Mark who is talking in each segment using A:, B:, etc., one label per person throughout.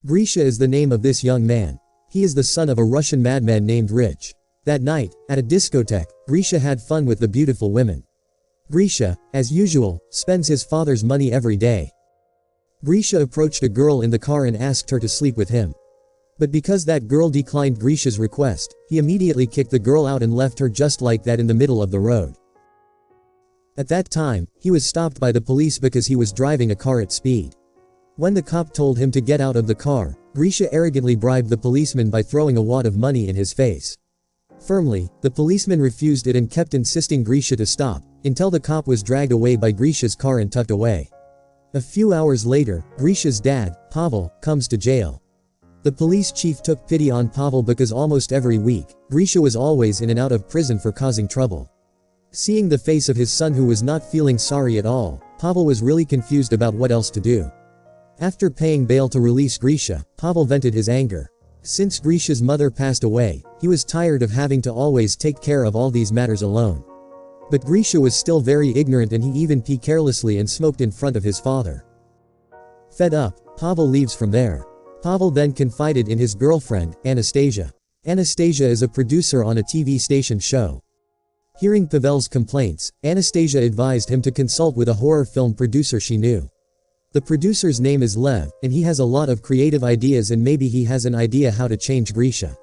A: Grisha is the name of this young man. He is the son of a Russian madman named Rich. That night, at a discotheque, Grisha had fun with the beautiful women. Grisha, as usual, spends his father's money every day. Grisha approached a girl in the car and asked her to sleep with him. But because that girl declined Grisha's request, he immediately kicked the girl out and left her just like that in the middle of the road. At that time, he was stopped by the police because he was driving a car at speed. When the cop told him to get out of the car, Grisha arrogantly bribed the policeman by throwing a wad of money in his face. Firmly, the policeman refused it and kept insisting Grisha to stop, until the cop was dragged away by Grisha's car and tucked away. A few hours later, Grisha's dad, Pavel, comes to jail. The police chief took pity on Pavel because almost every week, Grisha was always in and out of prison for causing trouble. Seeing the face of his son who was not feeling sorry at all, Pavel was really confused about what else to do. After paying bail to release Grisha, Pavel vented his anger. Since Grisha's mother passed away, he was tired of having to always take care of all these matters alone. But Grisha was still very ignorant and he even peed carelessly and smoked in front of his father. Fed up, Pavel leaves from there. Pavel then confided in his girlfriend, Anastasia. Anastasia is a producer on a TV station show. Hearing Pavel's complaints, Anastasia advised him to consult with a horror film producer she knew. The producer's name is Lev, and he has a lot of creative ideas and maybe he has an idea how to change Grisha.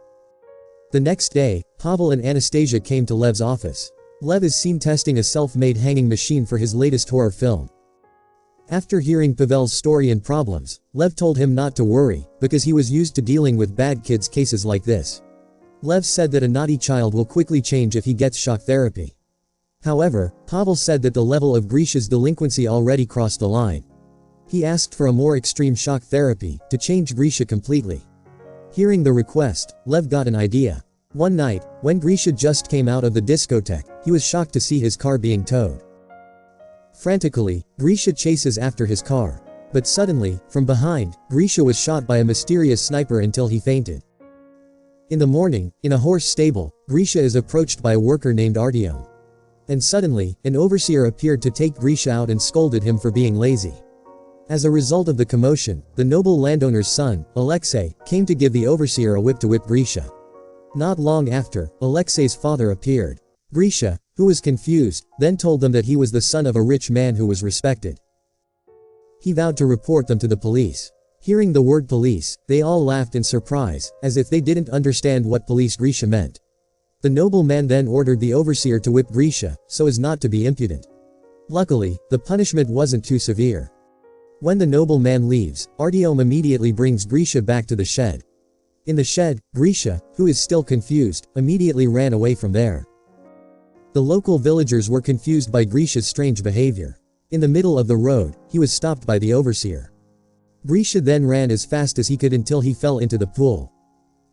A: The next day, Pavel and Anastasia came to Lev's office. Lev is seen testing a self-made hanging machine for his latest horror film. After hearing Pavel's story and problems, Lev told him not to worry, because he was used to dealing with bad kids' cases like this. Lev said that a naughty child will quickly change if he gets shock therapy. However, Pavel said that the level of Grisha's delinquency already crossed the line. He asked for a more extreme shock therapy, to change Grisha completely. Hearing the request, Lev got an idea. One night, when Grisha just came out of the discotheque, he was shocked to see his car being towed. Frantically, Grisha chases after his car. But suddenly, from behind, Grisha was shot by a mysterious sniper until he fainted. In the morning, in a horse stable, Grisha is approached by a worker named Artyom. And suddenly, an overseer appeared to take Grisha out and scolded him for being lazy. As a result of the commotion, the noble landowner's son, Alexei, came to give the overseer a whip to whip Grisha. Not long after, Alexei's father appeared. Grisha, who was confused, then told them that he was the son of a rich man who was respected. He vowed to report them to the police. Hearing the word police, they all laughed in surprise, as if they didn't understand what police Grisha meant. The noble man then ordered the overseer to whip Grisha, so as not to be impudent. Luckily, the punishment wasn't too severe. When the noble man leaves, Artyom immediately brings Grisha back to the shed. In the shed, Grisha, who is still confused, immediately ran away from there. The local villagers were confused by Grisha's strange behavior. In the middle of the road, he was stopped by the overseer. Grisha then ran as fast as he could until he fell into the pool.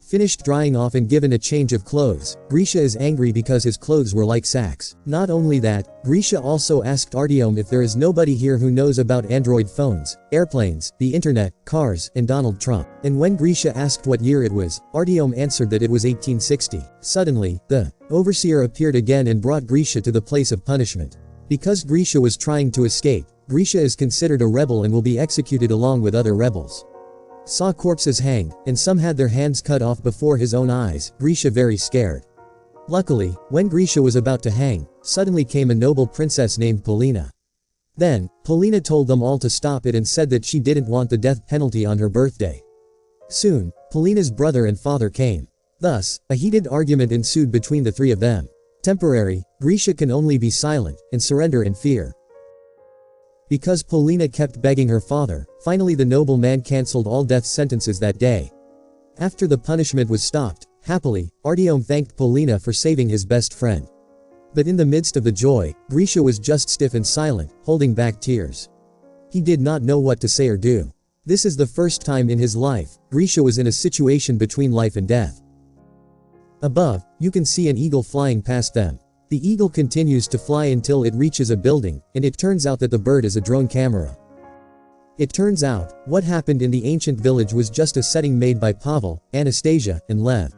A: Finished drying off and given a change of clothes, Grisha is angry because his clothes were like sacks. Not only that, Grisha also asked Artyom if there is nobody here who knows about Android phones, airplanes, the internet, cars, and Donald Trump. And when Grisha asked what year it was, Artyom answered that it was 1860. Suddenly, the overseer appeared again and brought Grisha to the place of punishment. Because Grisha was trying to escape, Grisha is considered a rebel and will be executed along with other rebels. Saw corpses hanged, and some had their hands cut off before his own eyes, Grisha very scared. Luckily, when Grisha was about to hang, suddenly came a noble princess named Polina. Then, Polina told them all to stop it and said that she didn't want the death penalty on her birthday. Soon, Polina's brother and father came. Thus, a heated argument ensued between the three of them. Temporary, Grisha can only be silent, and surrender in fear. Because Polina kept begging her father, finally the noble man cancelled all death sentences that day. After the punishment was stopped, happily, Artyom thanked Polina for saving his best friend. But in the midst of the joy, Grisha was just stiff and silent, holding back tears. He did not know what to say or do. This is the first time in his life, Grisha was in a situation between life and death. Above, you can see an eagle flying past them. The eagle continues to fly until it reaches a building, and it turns out that the bird is a drone camera. It turns out, what happened in the ancient village was just a setting made by Pavel, Anastasia, and Lev.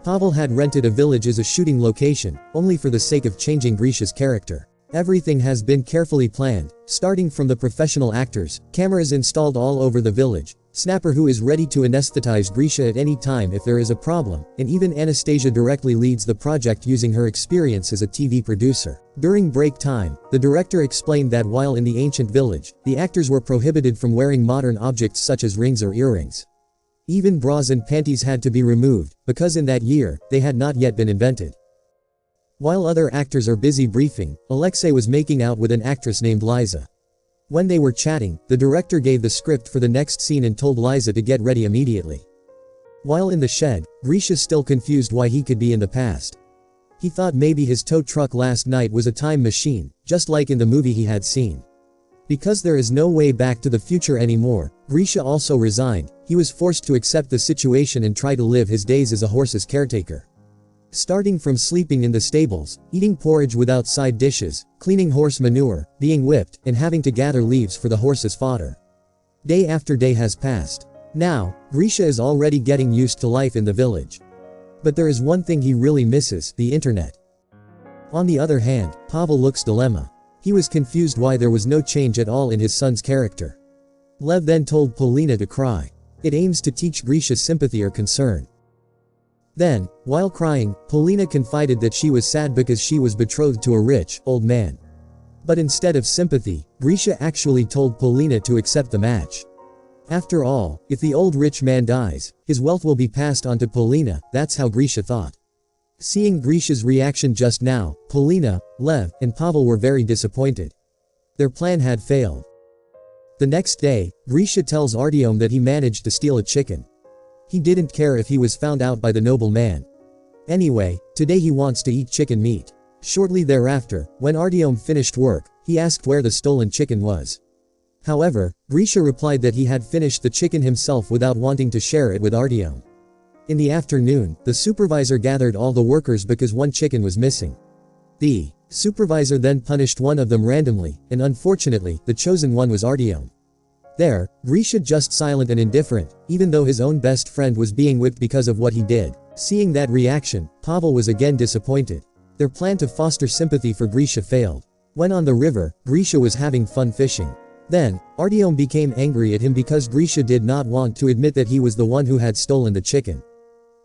A: Pavel had rented a village as a shooting location, only for the sake of changing Grisha's character. Everything has been carefully planned, starting from the professional actors, cameras installed all over the village, Snapper who is ready to anesthetize Grisha at any time if there is a problem, and even Anastasia directly leads the project using her experience as a TV producer. During break time, the director explained that while in the ancient village, the actors were prohibited from wearing modern objects such as rings or earrings. Even bras and panties had to be removed, because in that year, they had not yet been invented. While other actors are busy briefing, Alexei was making out with an actress named Liza. When they were chatting, the director gave the script for the next scene and told Liza to get ready immediately. While in the shed, Grisha still confused why he could be in the past. He thought maybe his tow truck last night was a time machine, just like in the movie he had seen. Because there is no way back to the future anymore, Grisha also resigned. He was forced to accept the situation and try to live his days as a horse's caretaker. Starting from sleeping in the stables, eating porridge without side dishes, cleaning horse manure, being whipped, and having to gather leaves for the horse's fodder. Day after day has passed. Now, Grisha is already getting used to life in the village. But there is one thing he really misses, the internet. On the other hand, Pavel looks dilemma. He was confused why there was no change at all in his son's character. Lev then told Polina to cry. It aims to teach Grisha sympathy or concern. Then, while crying, Polina confided that she was sad because she was betrothed to a rich, old man. But instead of sympathy, Grisha actually told Polina to accept the match. After all, if the old rich man dies, his wealth will be passed on to Polina, that's how Grisha thought. Seeing Grisha's reaction just now, Polina, Lev, and Pavel were very disappointed. Their plan had failed. The next day, Grisha tells Artyom that he managed to steal a chicken. He didn't care if he was found out by the noble man. Anyway, today he wants to eat chicken meat. Shortly thereafter, when Artyom finished work, he asked where the stolen chicken was. However, Grisha replied that he had finished the chicken himself without wanting to share it with Artyom. In the afternoon, the supervisor gathered all the workers because one chicken was missing. The supervisor then punished one of them randomly, and unfortunately, the chosen one was Artyom. There, Grisha just silent and indifferent, even though his own best friend was being whipped because of what he did. Seeing that reaction, Pavel was again disappointed. Their plan to foster sympathy for Grisha failed. When on the river, Grisha was having fun fishing. Then, Artyom became angry at him because Grisha did not want to admit that he was the one who had stolen the chicken.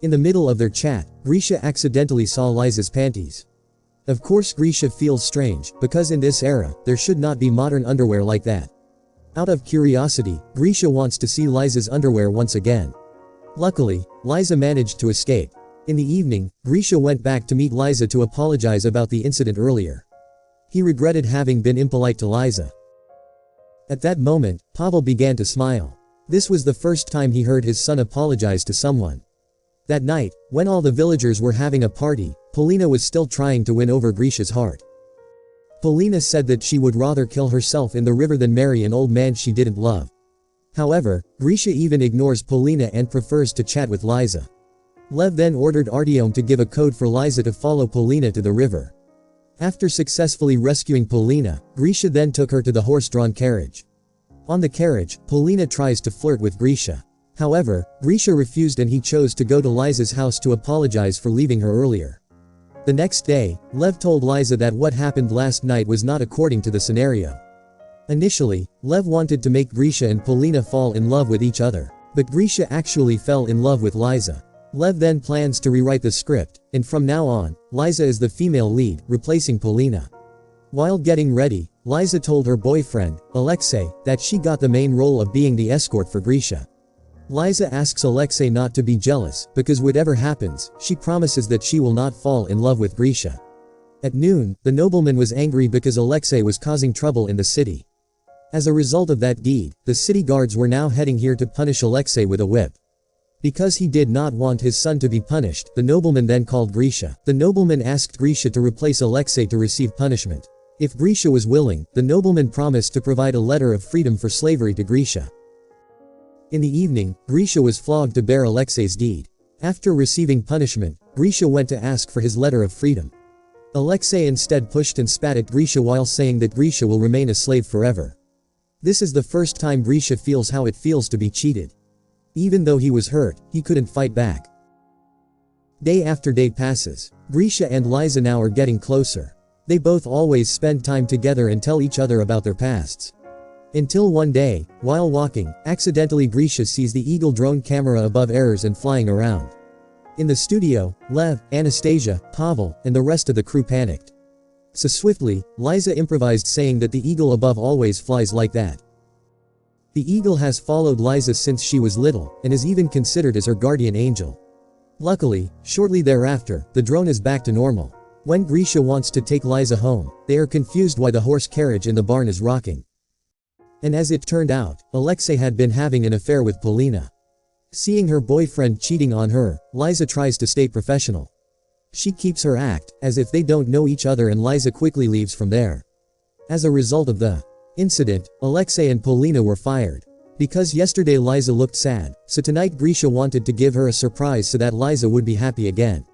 A: In the middle of their chat, Grisha accidentally saw Liza's panties. Of course Grisha feels strange, because in this era, there should not be modern underwear like that. Out of curiosity, Grisha wants to see Liza's underwear once again. Luckily, Liza managed to escape. In the evening, Grisha went back to meet Liza to apologize about the incident earlier. He regretted having been impolite to Liza. At that moment, Pavel began to smile. This was the first time he heard his son apologize to someone. That night, when all the villagers were having a party, Polina was still trying to win over Grisha's heart. Polina said that she would rather kill herself in the river than marry an old man she didn't love. However, Grisha even ignores Polina and prefers to chat with Liza. Lev then ordered Artyom to give a code for Liza to follow Polina to the river. After successfully rescuing Polina, Grisha then took her to the horse-drawn carriage. On the carriage, Polina tries to flirt with Grisha. However, Grisha refused and he chose to go to Liza's house to apologize for leaving her earlier. The next day, Lev told Liza that what happened last night was not according to the scenario. Initially, Lev wanted to make Grisha and Polina fall in love with each other, but Grisha actually fell in love with Liza. Lev then plans to rewrite the script, and from now on, Liza is the female lead, replacing Polina. While getting ready, Liza told her boyfriend, Alexei, that she got the main role of being the escort for Grisha. Liza asks Alexei not to be jealous, because whatever happens, she promises that she will not fall in love with Grisha. At noon, the nobleman was angry because Alexei was causing trouble in the city. As a result of that deed, the city guards were now heading here to punish Alexei with a whip. Because he did not want his son to be punished, the nobleman then called Grisha. The nobleman asked Grisha to replace Alexei to receive punishment. If Grisha was willing, the nobleman promised to provide a letter of freedom for slavery to Grisha. In the evening, Grisha was flogged to bear Alexei's deed. After receiving punishment, Grisha went to ask for his letter of freedom. Alexei instead pushed and spat at Grisha while saying that Grisha will remain a slave forever. This is the first time Grisha feels how it feels to be cheated. Even though he was hurt, he couldn't fight back. Day after day passes. Grisha and Liza now are getting closer. They both always spend time together and tell each other about their pasts. Until one day, while walking, accidentally Grisha sees the Eagle drone camera above errors and flying around. In the studio, Lev, Anastasia, Pavel, and the rest of the crew panicked. So swiftly, Liza improvised saying that the eagle above always flies like that. The eagle has followed Liza since she was little, and is even considered as her guardian angel. Luckily, shortly thereafter, the drone is back to normal. When Grisha wants to take Liza home, they are confused why the horse carriage in the barn is rocking. And as it turned out, Alexei had been having an affair with Polina. Seeing her boyfriend cheating on her, Liza tries to stay professional. She keeps her act, as if they don't know each other, and Liza quickly leaves from there. As a result of the incident, Alexei and Polina were fired. Because yesterday Liza looked sad, so tonight Grisha wanted to give her a surprise so that Liza would be happy again.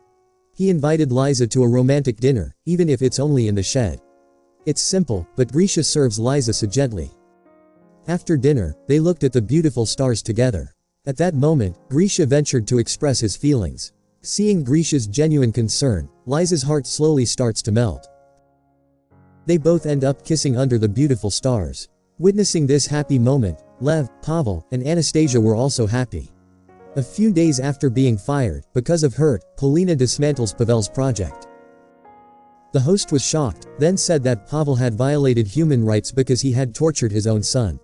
A: He invited Liza to a romantic dinner, even if it's only in the shed. It's simple, but Grisha serves Liza so gently. After dinner, they looked at the beautiful stars together. At that moment, Grisha ventured to express his feelings. Seeing Grisha's genuine concern, Liza's heart slowly starts to melt. They both end up kissing under the beautiful stars. Witnessing this happy moment, Lev, Pavel, and Anastasia were also happy. A few days after being fired, because of hurt, Polina dismantles Pavel's project. The host was shocked, then said that Pavel had violated human rights because he had tortured his own son.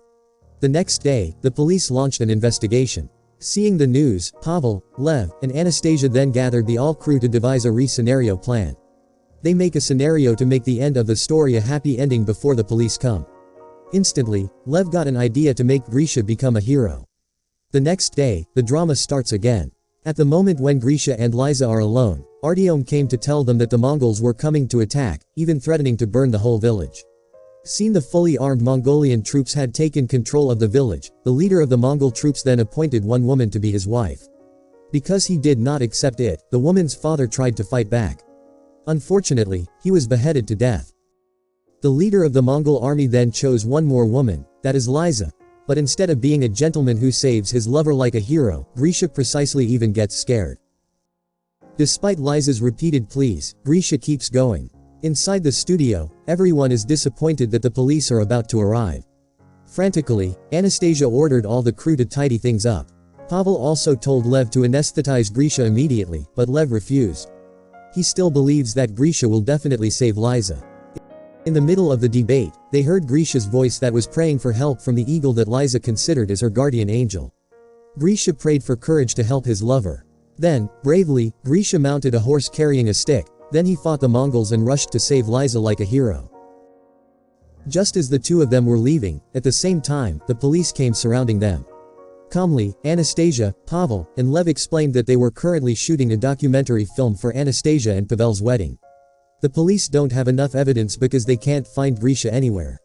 A: The next day, the police launched an investigation. Seeing the news, Pavel, Lev, and Anastasia then gathered the all crew to devise a re-scenario plan. They make a scenario to make the end of the story a happy ending before the police come. Instantly, Lev got an idea to make Grisha become a hero. The next day, the drama starts again. At the moment when Grisha and Liza are alone, Artyom came to tell them that the Mongols were coming to attack, even threatening to burn the whole village. Seeing the fully armed Mongolian troops had taken control of the village, the leader of the Mongol troops then appointed one woman to be his wife. Because he did not accept it, the woman's father tried to fight back. Unfortunately, he was beheaded to death. The leader of the Mongol army then chose one more woman, that is Liza. But instead of being a gentleman who saves his lover like a hero, Grisha precisely even gets scared. Despite Liza's repeated pleas, Grisha keeps going. Inside the studio, everyone is disappointed that the police are about to arrive. Frantically, Anastasia ordered all the crew to tidy things up. Pavel also told Lev to anesthetize Grisha immediately, but Lev refused. He still believes that Grisha will definitely save Liza. In the middle of the debate, they heard Grisha's voice that was praying for help from the eagle that Liza considered as her guardian angel. Grisha prayed for courage to help his lover. Then, bravely, Grisha mounted a horse carrying a stick. Then he fought the Mongols and rushed to save Liza like a hero. Just as the two of them were leaving, at the same time, the police came surrounding them. Calmly, Anastasia, Pavel, and Lev explained that they were currently shooting a documentary film for Anastasia and Pavel's wedding. The police don't have enough evidence because they can't find Grisha anywhere.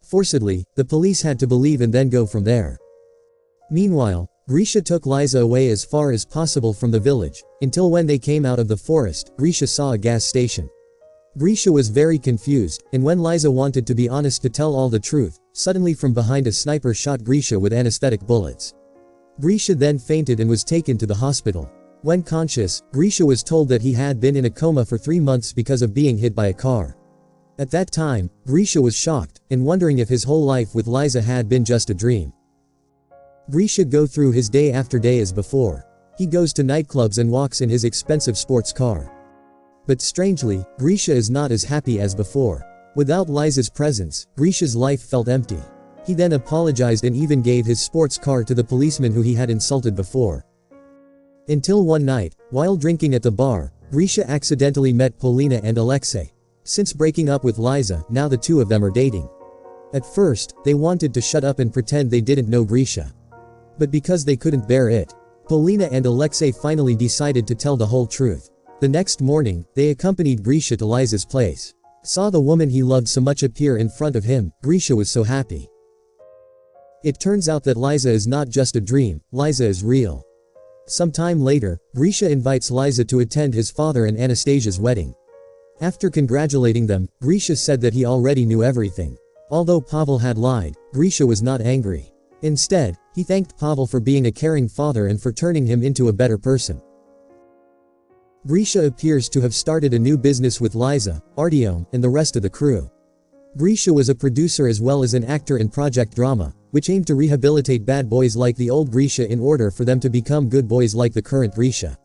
A: Forcedly, the police had to believe and then go from there. Meanwhile, Grisha took Liza away as far as possible from the village, until when they came out of the forest, Grisha saw a gas station. Grisha was very confused, and when Liza wanted to be honest to tell all the truth, suddenly from behind a sniper shot Grisha with anesthetic bullets. Grisha then fainted and was taken to the hospital. When conscious, Grisha was told that he had been in a coma for 3 months because of being hit by a car. At that time, Grisha was shocked, and wondering if his whole life with Liza had been just a dream. Grisha goes through his day after day as before. He goes to nightclubs and walks in his expensive sports car. But strangely, Grisha is not as happy as before. Without Liza's presence, Grisha's life felt empty. He then apologized and even gave his sports car to the policeman who he had insulted before. Until one night, while drinking at the bar, Grisha accidentally met Polina and Alexei. Since breaking up with Liza, now the two of them are dating. At first, they wanted to shut up and pretend they didn't know Grisha. But because they couldn't bear it, Polina and Alexei finally decided to tell the whole truth. The next morning, they accompanied Grisha to Liza's place. Saw the woman he loved so much appear in front of him, Grisha was so happy. It turns out that Liza is not just a dream, Liza is real. Some time later, Grisha invites Liza to attend his father and Anastasia's wedding. After congratulating them, Grisha said that he already knew everything. Although Pavel had lied, Grisha was not angry. Instead, he thanked Pavel for being a caring father and for turning him into a better person. Grisha appears to have started a new business with Liza, Artyom, and the rest of the crew. Grisha was a producer as well as an actor in project drama, which aimed to rehabilitate bad boys like the old Grisha in order for them to become good boys like the current Grisha.